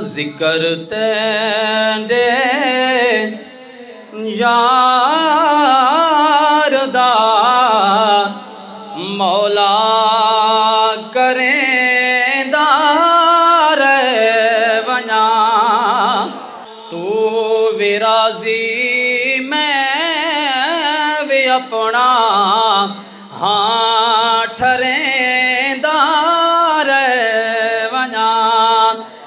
जिक्र तेरे यार दा मौला करेंदा रे वना तू भी राजी मैं भी अपना हाँ ठरेंदा रे वना।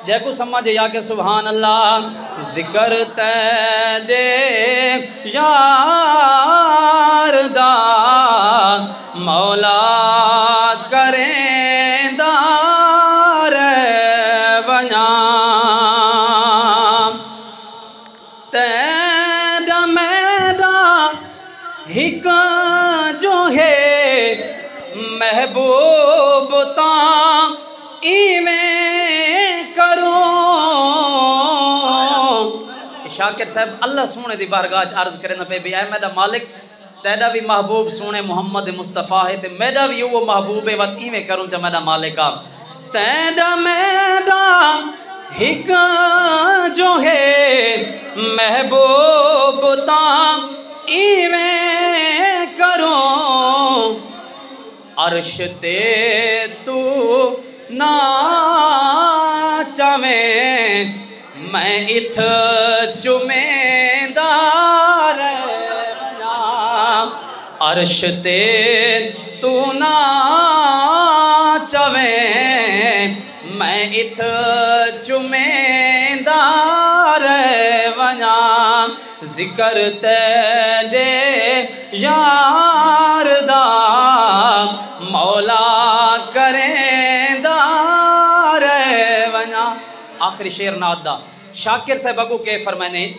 देखो समझ या के सुभान अल्लाह। जिक्र तेरे यार दा मौला करेंदा रे वना तेरा मेरा हिक जो है महबूब ता इवें करो। शाकिर साहब अल्लाह सोने दी बारगाह च अर्ज करे पे भी ऐ मेरा मालिक तेरा भी महबूब सोने मुहम्मद मुस्तफ़ा है ते मेरा भी वो महबूब है वत इवें करूँ चा मेरा मालिका तेरा मेरा हिक जो है महबूब ता इवें करो। अर्श ते तू ना चावें मैं इत जुमेदार बना। अर्श ते तू ना चावें मैं इत जुमेदार बना। जिक्र तेरे यार दा मौला करेंदा रे वना। आखिरी शेर नाद दा शाकिर साहब अगू के फरमाने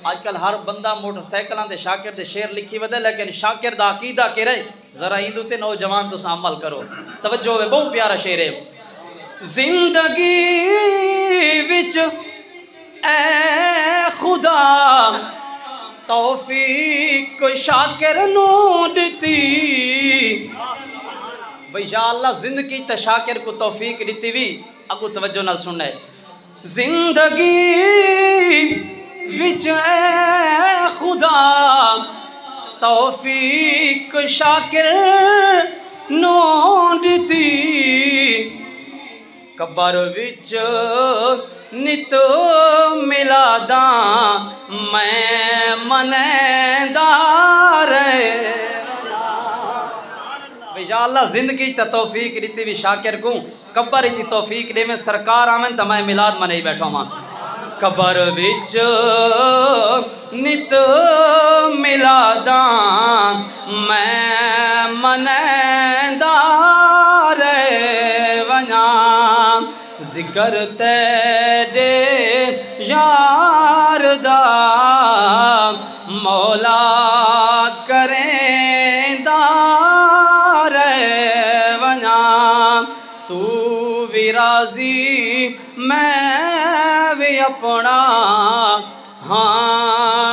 आजकल हर बंदा मोटरसाइकिलों के शाकिर दे शेर लिखी वदे लेकिन शाकिर दा अकीदा के रहे जरा इंदू ते नौजवान तुस अमल करो तवज्जो है। बहुत प्यारा शेर है। जिंदगी विच ऐ खुदा तौफीक शाकिर नू दिती भाई या अल्लाह जिंदगी त शाकिर को तौफीक दिती भी अगू तवज्जो नाल सुनना है। जिंदगी विच ऐ खुदा तौफीक शाकिर नू दिती कबर विच नित मिलादा मैं मनेदा रे या अल्लाह जिंदगी त तौफीक दिती भी शाकिर को कबर च तौफीक दे में सरकार आवन त मैं मिलाद मनाई बैठा हाँ। कबर विच नित मिलादा मैं मनेदा रे वना। जिक्र तेरे यार दा मौला करेंदा रे वना तू भी राजी मैं भी अपना हाँ